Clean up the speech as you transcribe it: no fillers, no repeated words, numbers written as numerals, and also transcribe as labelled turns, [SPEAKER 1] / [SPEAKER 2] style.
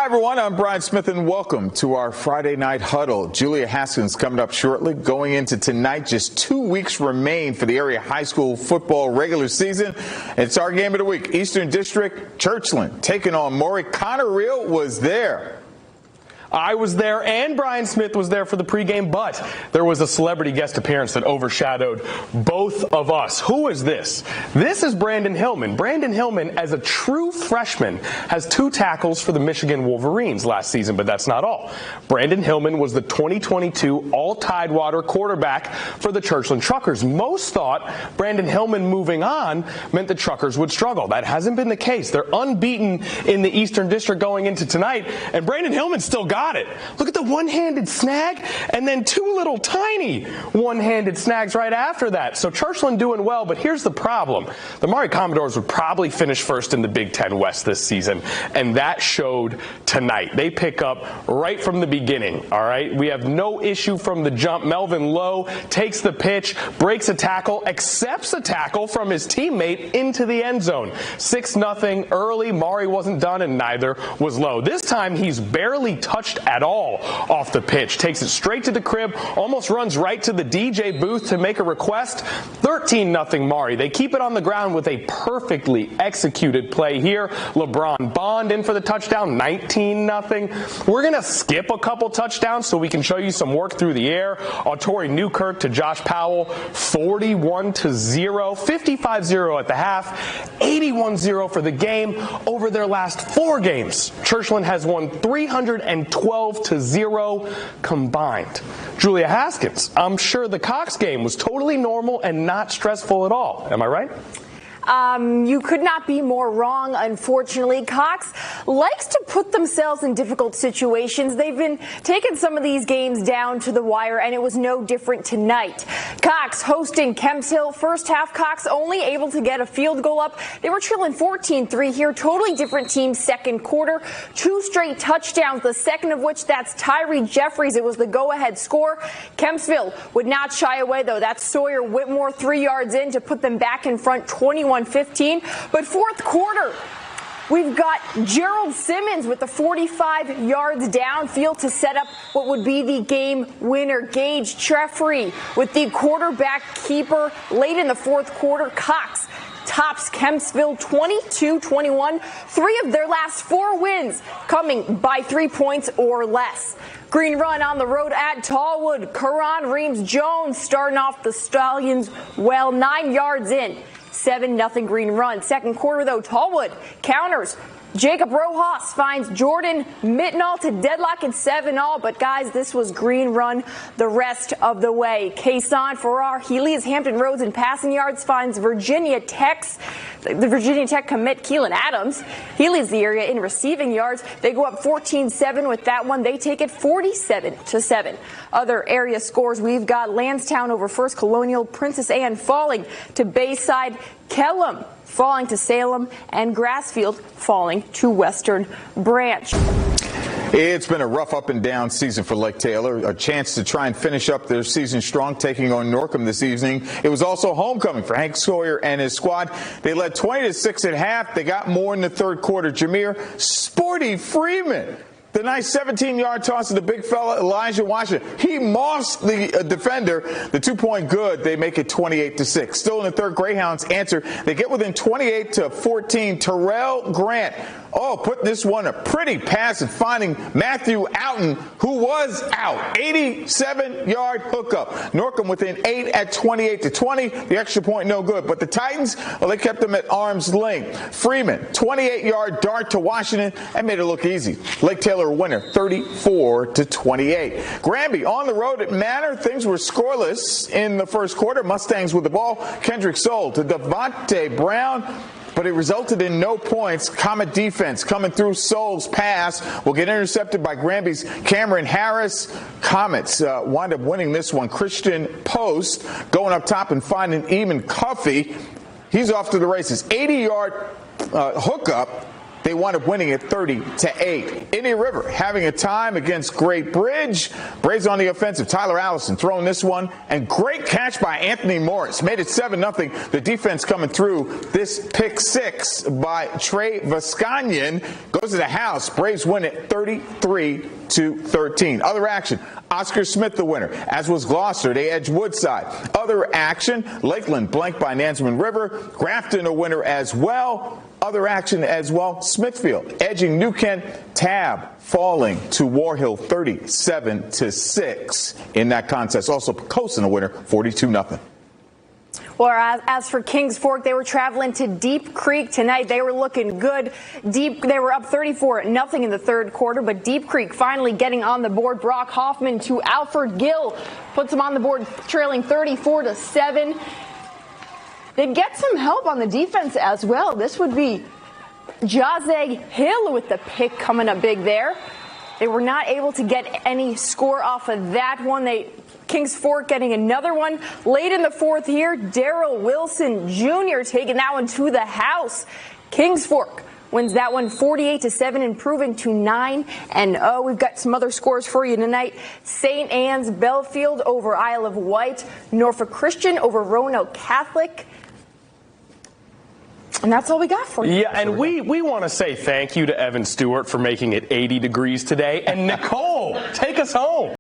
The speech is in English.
[SPEAKER 1] Hi, everyone. I'm Brian Smith, and welcome to our Friday night huddle. Julia Haskins coming up shortly. Going into tonight, just 2 weeks remain for the area high school football regular season. It's our game of the week. Eastern District, Churchland taking on Maury. Connor Reel was there.
[SPEAKER 2] I was there, and Brian Smith was there for the pregame, but there was a celebrity guest appearance that overshadowed both of us. Who is this? This is Brandon Hillman. Brandon Hillman, as a true freshman, has 2 tackles for the Michigan Wolverines last season, but that's not all. Brandon Hillman was the 2022 All-Tidewater quarterback for the Churchland Truckers. Most thought Brandon Hillman moving on meant the Truckers would struggle. That hasn't been the case. They're unbeaten in the Eastern District going into tonight, and Brandon Hillman still got it. Look at the one-handed snag and then 2 little tiny one-handed snags right after that. So Churchland doing well, but here's the problem. The Maury Commodores would probably finish first in the Big Ten West this season, and that showed tonight. They pick up right from the beginning, all right? We have no issue from the jump. Melvin Lowe takes the pitch, breaks a tackle, accepts a tackle from his teammate into the end zone. 6-0 early. Maury wasn't done, and neither was Lowe. This time he's barely touched at all off the pitch. Takes it straight to the crib, almost runs right to the DJ booth to make a request. 13-0 Maury. They keep it on the ground with a perfectly executed play here. LeBron Bond in for the touchdown, 19-0. We're going to skip a couple touchdowns so we can show you some work through the air. Autori Newkirk to Josh Powell, 41-0, 55-0 at the half, 81-0 for the game. Over their last 4 games, Churchland has won 312-0 combined. Julia Haskins, I'm sure the Cox game was totally normal and not stressful at all. Am I right?
[SPEAKER 3] You could not be more wrong, unfortunately. Cox likes to put themselves in difficult situations. They've been taking some of these games down to the wire, and it was no different tonight. Cox hosting Kemps Hill. First half, Cox only able to get a field goal up. They were trailing 14-3 here. Totally different team second quarter. 2 straight touchdowns, the second of which that's Tyree Jeffries. It was the go-ahead score. Kempsville would not shy away, though. That's Sawyer Whitmore 3 yards in to put them back in front, 21-15. But fourth quarter, we've got Gerald Simmons with the 45 yards downfield to set up what would be the game winner. Gage Treffrey with the quarterback keeper late in the fourth quarter. Cox tops Kempsville 22-21. 3 of their last 4 wins coming by 3 points or less. Green run on the road at Tallwood. Karan Reams-Jones starting off the Stallions well, 9 yards in. 7-0 Green run. Second quarter, though, Tallwood counters. Jacob Rojas finds Jordan Mittenall to deadlock at 7-all. But, guys, this was Green run the rest of the way. Kason Farrar, he leads Hampton Roads in passing yards, finds the Virginia Tech commit Keelan Adams. He leads the area in receiving yards. They go up 14-7 with that one. They take it 47-7. Other area scores, we've got Lansdowne over First Colonial, Princess Anne falling to Bayside, Kellam falling to Salem, and Grassfield falling to Western Branch.
[SPEAKER 1] It's been a rough up and down season for Lake Taylor. A chance to try and finish up their season strong, taking on Norcom this evening. It was also homecoming for Hank Sawyer and his squad. They led 20-6 at half. They got more in the third quarter. Jameer Sporty Freeman, the nice 17-yard toss to the big fella, Elijah Washington. He mossed the defender. The 2-point good. They make it 28-6. Still in the third, Greyhounds answer. They get within 28-14. Terrell Grant. Oh, put this one a pretty pass and finding Matthew Outen, who was out. 87-yard hookup. Norcom within 8 at 28-20. The extra point no good. But the Titans, well, they kept them at arm's length. Freeman, 28-yard dart to Washington. That made it look easy. Lake Taylor winner, 34-28. Granby on the road at Manor. Things were scoreless in the first quarter. Mustangs with the ball. Kendrick Soul to Devontae Brown. But it resulted in no points. Comet defense coming through. Soul's pass will get intercepted by Granby's Cameron Harris. Comets wind up winning this one. Christian Post going up top and finding Eamon Cuffey. He's off to the races. 80-yard hookup They wound up winning it 30-8. Indian River having a time against Great Bridge. Braves on the offensive. Tyler Allison throwing this one, and great catch by Anthony Morris. Made it 7-0. The defense coming through. This pick six by Trey Vascanyan goes to the house. Braves win it 33-13. Other action. Oscar Smith the winner, as was Gloucester. They edged Woodside. Other action. Lakeland blanked by Nansemond River. Grafton a winner as well. Other action as well. Smithfield edging New Kent. Tab falling to War Hill 37-6 in that contest. Also Pocosin a winner 42-0.
[SPEAKER 3] Well, as for Kings Fork, they were traveling to Deep Creek tonight. They were looking good. They were up 34-0 in the third quarter, but Deep Creek finally getting on the board. Brock Hoffman to Alfred Gill puts them on the board, trailing 34-7. They'd get some help on the defense as well. This would be Jazeg Hill with the pick coming up big there. They were not able to get any score off of that one. Kings Fork getting another one late in the fourth here. Daryl Wilson Jr. taking that one to the house. Kings Fork wins that one 48-7, improving to 9-0. We've got some other scores for you tonight. St. Anne's Belfield over Isle of Wight. Norfolk Christian over Roanoke Catholic. And that's all we got for you.
[SPEAKER 2] Yeah, and we want to say thank you to Evan Stewart for making it 80 degrees today. And Nicole, take us home.